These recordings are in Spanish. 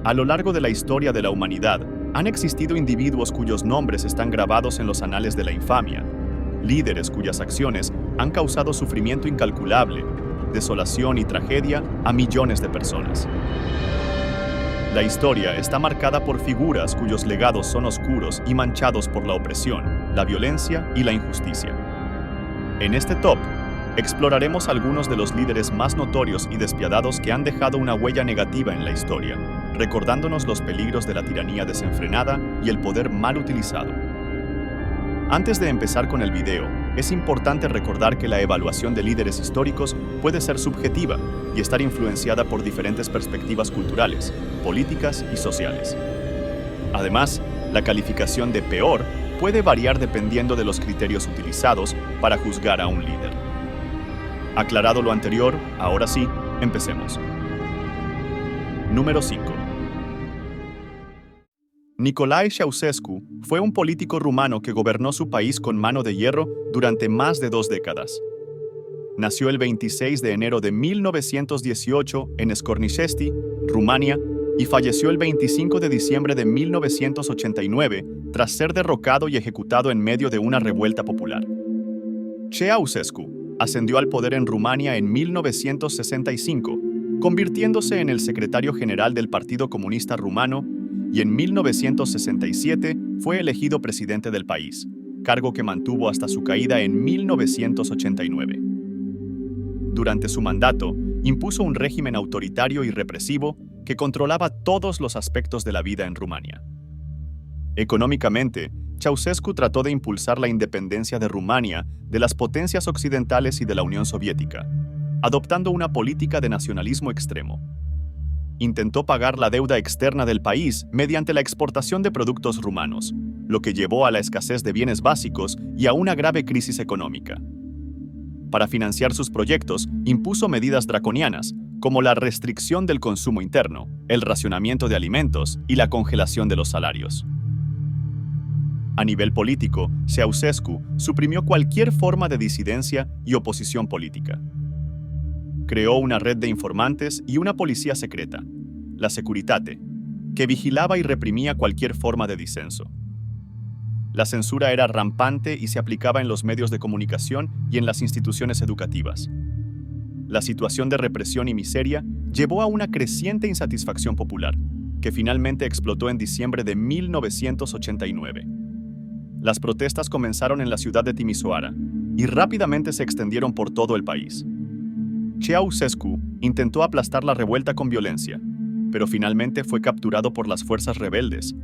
A lo largo de la historia de la humanidad, han existido individuos cuyos nombres están grabados en los anales de la infamia, líderes cuyas acciones han causado sufrimiento incalculable, desolación y tragedia a millones de personas. La historia está marcada por figuras cuyos legados son oscuros y manchados por la opresión, la violencia y la injusticia. En este top, exploraremos algunos de los líderes más notorios y despiadados que han dejado una huella negativa en la historia, recordándonos los peligros de la tiranía desenfrenada y el poder mal utilizado. Antes de empezar con el video, es importante recordar que la evaluación de líderes históricos puede ser subjetiva y estar influenciada por diferentes perspectivas culturales, políticas y sociales. Además, la calificación de peor puede variar dependiendo de los criterios utilizados para juzgar a un líder. Aclarado lo anterior, ahora sí, empecemos. Número 5. Nicolae Ceausescu fue un político rumano que gobernó su país con mano de hierro durante más de 2 décadas. Nació el 26 de enero de 1918 en Scornicești, Rumania, y falleció el 25 de diciembre de 1989 tras ser derrocado y ejecutado en medio de una revuelta popular. Ceausescu ascendió al poder en Rumania en 1965, convirtiéndose en el secretario general del Partido Comunista Rumano, y en 1967 fue elegido presidente del país, cargo que mantuvo hasta su caída en 1989. Durante su mandato, impuso un régimen autoritario y represivo que controlaba todos los aspectos de la vida en Rumania. Económicamente, Ceausescu trató de impulsar la independencia de Rumania de las potencias occidentales y de la Unión Soviética, adoptando una política de nacionalismo extremo. Intentó pagar la deuda externa del país mediante la exportación de productos rumanos, lo que llevó a la escasez de bienes básicos y a una grave crisis económica. Para financiar sus proyectos, impuso medidas draconianas, como la restricción del consumo interno, el racionamiento de alimentos y la congelación de los salarios. A nivel político, Ceausescu suprimió cualquier forma de disidencia y oposición política. Creó una red de informantes y una policía secreta, la Securitate, que vigilaba y reprimía cualquier forma de disenso. La censura era rampante y se aplicaba en los medios de comunicación y en las instituciones educativas. La situación de represión y miseria llevó a una creciente insatisfacción popular, que finalmente explotó en diciembre de 1989. Las protestas comenzaron en la ciudad de Timișoara y rápidamente se extendieron por todo el país. Ceausescu intentó aplastar la revuelta con violencia, pero finalmente fue capturado por las fuerzas rebeldes,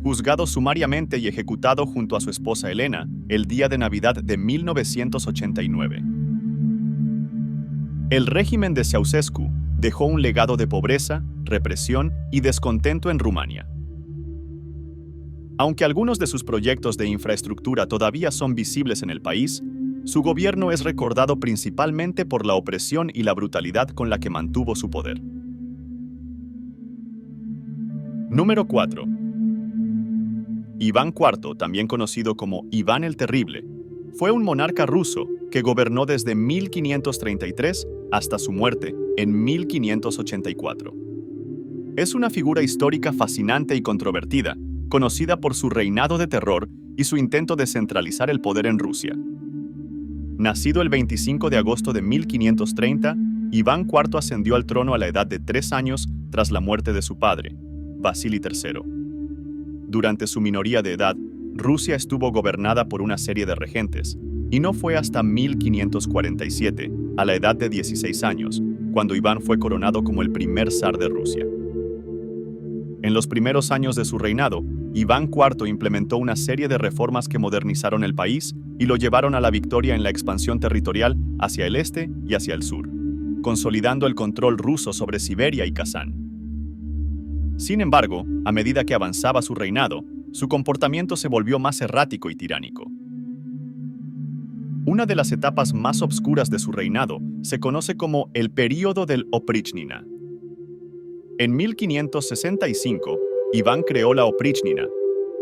juzgado sumariamente y ejecutado junto a su esposa Elena el día de Navidad de 1989. El régimen de Ceausescu dejó un legado de pobreza, represión y descontento en Rumania. Aunque algunos de sus proyectos de infraestructura todavía son visibles en el país, su gobierno es recordado principalmente por la opresión y la brutalidad con la que mantuvo su poder. Número 4. Iván IV, también conocido como Iván el Terrible, fue un monarca ruso que gobernó desde 1533 hasta su muerte en 1584. Es una figura histórica fascinante y controvertida, conocida por su reinado de terror y su intento de centralizar el poder en Rusia. Nacido el 25 de agosto de 1530, Iván IV ascendió al trono a la edad de 3 años tras la muerte de su padre, Vasili III. Durante su minoría de edad, Rusia estuvo gobernada por una serie de regentes, y no fue hasta 1547, a la edad de 16 años, cuando Iván fue coronado como el primer zar de Rusia. En los primeros años de su reinado, Iván IV implementó una serie de reformas que modernizaron el país y lo llevaron a la victoria en la expansión territorial hacia el este y hacia el sur, consolidando el control ruso sobre Siberia y Kazán. Sin embargo, a medida que avanzaba su reinado, su comportamiento se volvió más errático y tiránico. Una de las etapas más obscuras de su reinado se conoce como el período del Oprichnina. En 1565, Iván creó la Oprichnina,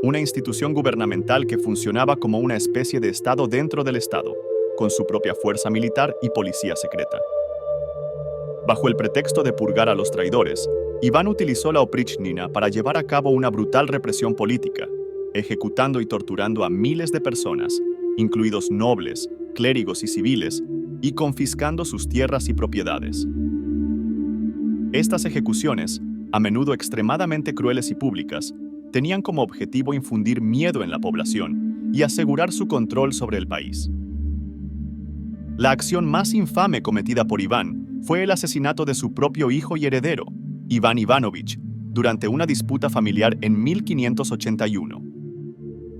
una institución gubernamental que funcionaba como una especie de Estado dentro del Estado, con su propia fuerza militar y policía secreta. Bajo el pretexto de purgar a los traidores, Iván utilizó la oprichnina para llevar a cabo una brutal represión política, ejecutando y torturando a miles de personas, incluidos nobles, clérigos y civiles, y confiscando sus tierras y propiedades. Estas ejecuciones, a menudo extremadamente crueles y públicas, tenían como objetivo infundir miedo en la población y asegurar su control sobre el país. La acción más infame cometida por Iván fue el asesinato de su propio hijo y heredero, Iván Ivanovich, durante una disputa familiar en 1581.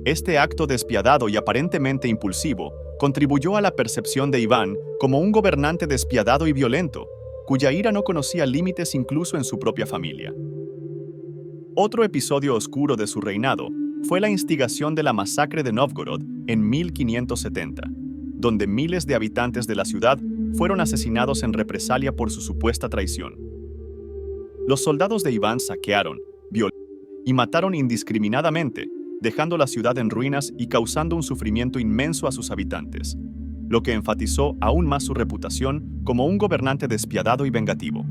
Este acto despiadado y aparentemente impulsivo contribuyó a la percepción de Iván como un gobernante despiadado y violento, cuya ira no conocía límites incluso en su propia familia. Otro episodio oscuro de su reinado fue la instigación de la masacre de Novgorod en 1570, donde miles de habitantes de la ciudad fueron asesinados en represalia por su supuesta traición. Los soldados de Iván saquearon, violaron y mataron indiscriminadamente, dejando la ciudad en ruinas y causando un sufrimiento inmenso a sus habitantes, lo que enfatizó aún más su reputación como un gobernante despiadado y vengativo.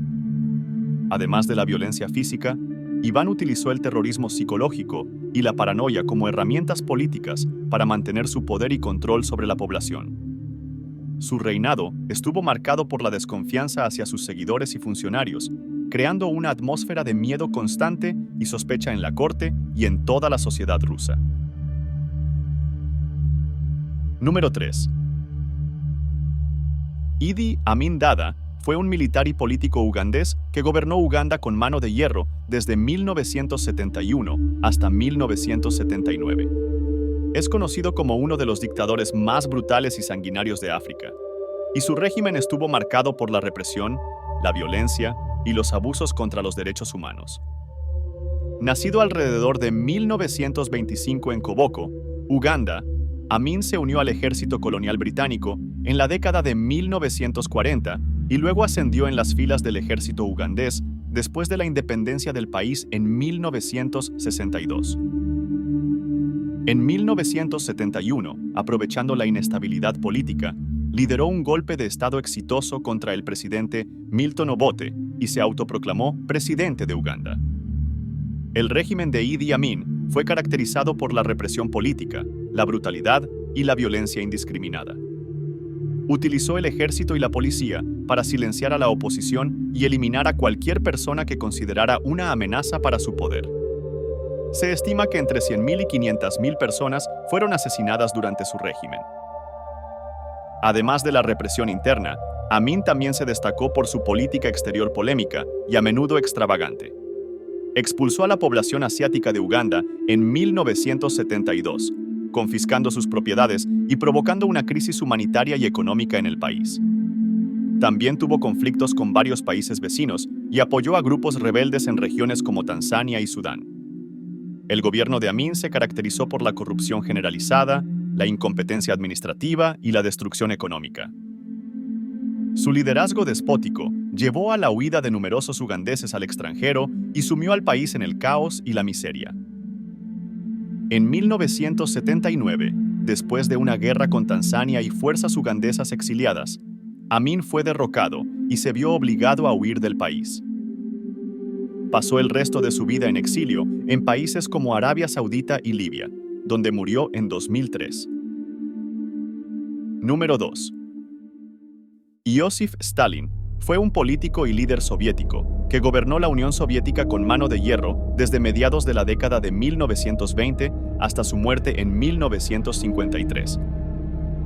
Además de la violencia física, Iván utilizó el terrorismo psicológico y la paranoia como herramientas políticas para mantener su poder y control sobre la población. Su reinado estuvo marcado por la desconfianza hacia sus seguidores y funcionarios, creando una atmósfera de miedo constante y sospecha en la corte y en toda la sociedad rusa. Número 3. Idi Amin Dada fue un militar y político ugandés que gobernó Uganda con mano de hierro desde 1971 hasta 1979. Es conocido como uno de los dictadores más brutales y sanguinarios de África, y su régimen estuvo marcado por la represión, la violencia y los abusos contra los derechos humanos. Nacido alrededor de 1925 en Koboko, Uganda, Amin se unió al ejército colonial británico en la década de 1940 y luego ascendió en las filas del ejército ugandés después de la independencia del país en 1962. En 1971, aprovechando la inestabilidad política, lideró un golpe de Estado exitoso contra el presidente Milton Obote y se autoproclamó presidente de Uganda. El régimen de Idi Amin fue caracterizado por la represión política, la brutalidad y la violencia indiscriminada. Utilizó el ejército y la policía para silenciar a la oposición y eliminar a cualquier persona que considerara una amenaza para su poder. Se estima que entre 100.000 y 500.000 personas fueron asesinadas durante su régimen. Además de la represión interna, Amin también se destacó por su política exterior polémica y a menudo extravagante. Expulsó a la población asiática de Uganda en 1972, confiscando sus propiedades y provocando una crisis humanitaria y económica en el país. También tuvo conflictos con varios países vecinos y apoyó a grupos rebeldes en regiones como Tanzania y Sudán. El gobierno de Amin se caracterizó por la corrupción generalizada, la incompetencia administrativa y la destrucción económica. Su liderazgo despótico llevó a la huida de numerosos ugandeses al extranjero y sumió al país en el caos y la miseria. En 1979, después de una guerra con Tanzania y fuerzas ugandesas exiliadas, Amin fue derrocado y se vio obligado a huir del país. Pasó el resto de su vida en exilio en países como Arabia Saudita y Libia, donde murió en 2003. Número 2. Iósif Stalin fue un político y líder soviético que gobernó la Unión Soviética con mano de hierro desde mediados de la década de 1920 hasta su muerte en 1953.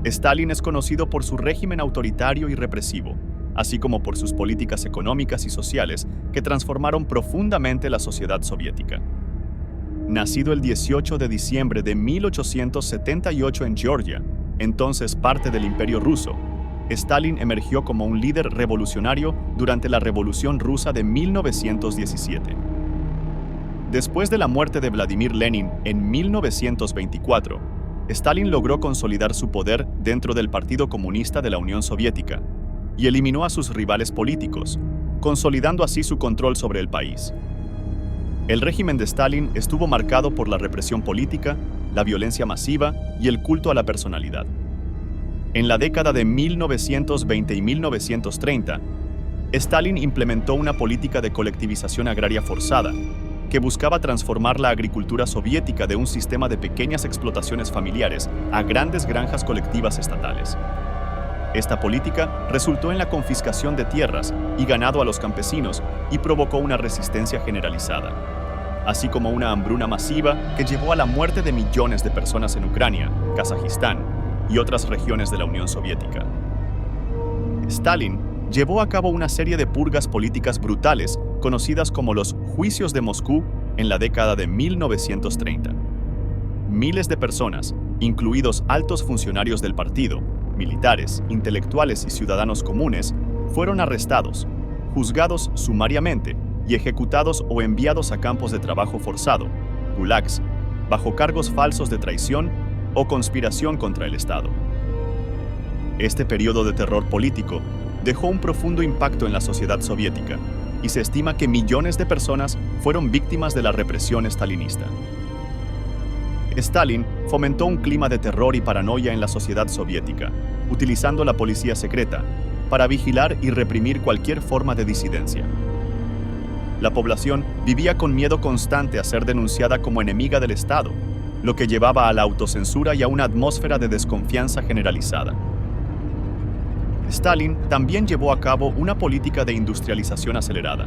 Stalin es conocido por su régimen autoritario y represivo, así como por sus políticas económicas y sociales que transformaron profundamente la sociedad soviética. Nacido el 18 de diciembre de 1878 en Georgia, entonces parte del Imperio Ruso, Stalin emergió como un líder revolucionario durante la Revolución Rusa de 1917. Después de la muerte de Vladimir Lenin en 1924, Stalin logró consolidar su poder dentro del Partido Comunista de la Unión Soviética y eliminó a sus rivales políticos, consolidando así su control sobre el país. El régimen de Stalin estuvo marcado por la represión política, la violencia masiva y el culto a la personalidad. En la década de 1920 y 1930, Stalin implementó una política de colectivización agraria forzada, que buscaba transformar la agricultura soviética de un sistema de pequeñas explotaciones familiares a grandes granjas colectivas estatales. Esta política resultó en la confiscación de tierras y ganado a los campesinos y provocó una resistencia generalizada, así como una hambruna masiva que llevó a la muerte de millones de personas en Ucrania, Kazajistán y otras regiones de la Unión Soviética. Stalin llevó a cabo una serie de purgas políticas brutales conocidas como los Juicios de Moscú en la década de 1930. Miles de personas, incluidos altos funcionarios del partido, militares, intelectuales y ciudadanos comunes, fueron arrestados, juzgados sumariamente y ejecutados o enviados a campos de trabajo forzado, gulags, bajo cargos falsos de traición o conspiración contra el Estado. Este periodo de terror político dejó un profundo impacto en la sociedad soviética y se estima que millones de personas fueron víctimas de la represión stalinista. Stalin fomentó un clima de terror y paranoia en la sociedad soviética, utilizando la policía secreta para vigilar y reprimir cualquier forma de disidencia. La población vivía con miedo constante a ser denunciada como enemiga del Estado, lo que llevaba a la autocensura y a una atmósfera de desconfianza generalizada. Stalin también llevó a cabo una política de industrialización acelerada,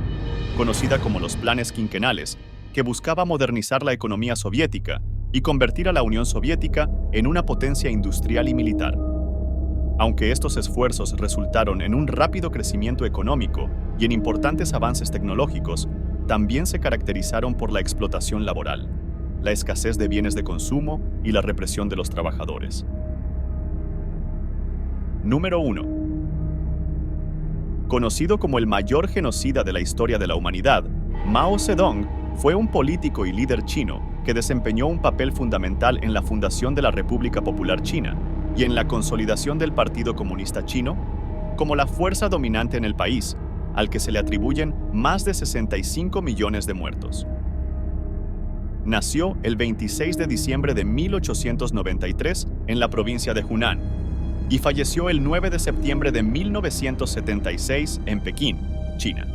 conocida como los planes quinquenales, que buscaba modernizar la economía soviética y convertir a la Unión Soviética en una potencia industrial y militar. Aunque estos esfuerzos resultaron en un rápido crecimiento económico y en importantes avances tecnológicos, también se caracterizaron por la explotación laboral, la escasez de bienes de consumo y la represión de los trabajadores. Número 1. Conocido como el mayor genocida de la historia de la humanidad, Mao Zedong fue un político y líder chino que desempeñó un papel fundamental en la fundación de la República Popular China y en la consolidación del Partido Comunista Chino como la fuerza dominante en el país, al que se le atribuyen más de 65 millones de muertos. Nació el 26 de diciembre de 1893 en la provincia de Hunan y falleció el 9 de septiembre de 1976 en Pekín, China.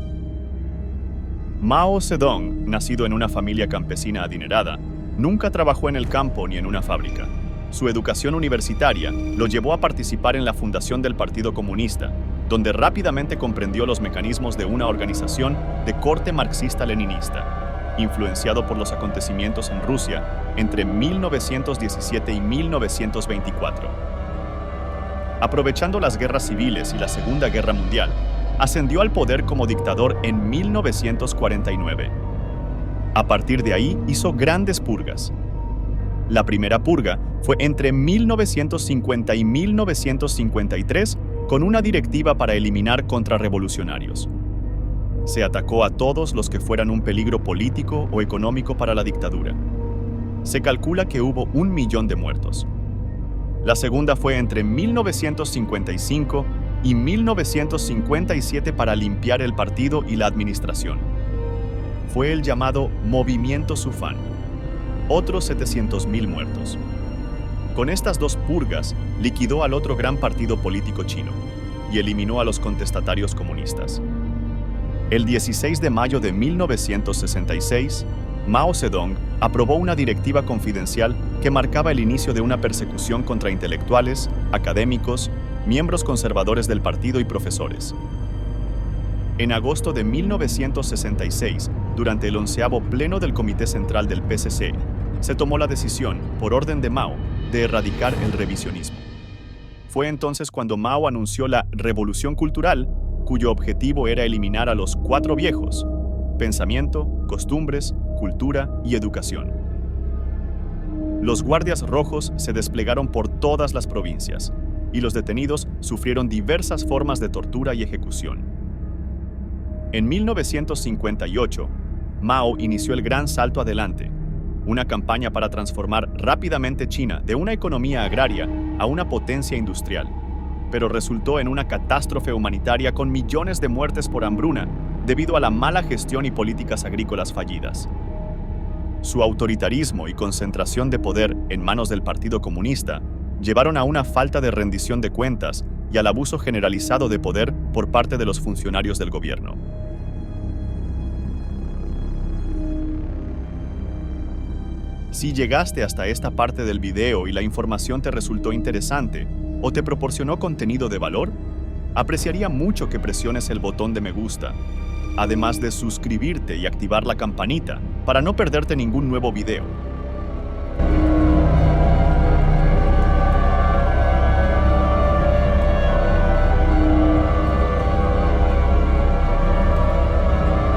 Mao Zedong, nacido en una familia campesina adinerada, nunca trabajó en el campo ni en una fábrica. Su educación universitaria lo llevó a participar en la fundación del Partido Comunista, donde rápidamente comprendió los mecanismos de una organización de corte marxista-leninista, influenciado por los acontecimientos en Rusia entre 1917 y 1924. Aprovechando las guerras civiles y la Segunda Guerra Mundial, ascendió al poder como dictador en 1949. A partir de ahí hizo grandes purgas. La primera purga fue entre 1950 y 1953 con una directiva para eliminar contrarrevolucionarios. Se atacó a todos los que fueran un peligro político o económico para la dictadura. Se calcula que hubo 1 millón de muertos. La segunda fue entre 1955 y 1957 para limpiar el partido y la administración. Fue el llamado Movimiento Sufán. Otros 700.000 muertos. Con estas dos purgas, liquidó al otro gran partido político chino y eliminó a los contestatarios comunistas. El 16 de mayo de 1966, Mao Zedong aprobó una directiva confidencial que marcaba el inicio de una persecución contra intelectuales, académicos, miembros conservadores del partido y profesores. En agosto de 1966, durante el 11º Pleno del Comité Central del PCC, se tomó la decisión, por orden de Mao, de erradicar el revisionismo. Fue entonces cuando Mao anunció la Revolución Cultural, cuyo objetivo era eliminar a los 4 viejos: pensamiento, costumbres, cultura y educación. Los guardias rojos se desplegaron por todas las provincias, y los detenidos sufrieron diversas formas de tortura y ejecución. En 1958, Mao inició el Gran Salto Adelante, una campaña para transformar rápidamente China de una economía agraria a una potencia industrial, pero resultó en una catástrofe humanitaria con millones de muertes por hambruna debido a la mala gestión y políticas agrícolas fallidas. Su autoritarismo y concentración de poder en manos del Partido Comunista llevaron a una falta de rendición de cuentas y al abuso generalizado de poder por parte de los funcionarios del gobierno. Si llegaste hasta esta parte del video y la información te resultó interesante o te proporcionó contenido de valor, apreciaría mucho que presiones el botón de me gusta, además de suscribirte y activar la campanita para no perderte ningún nuevo video.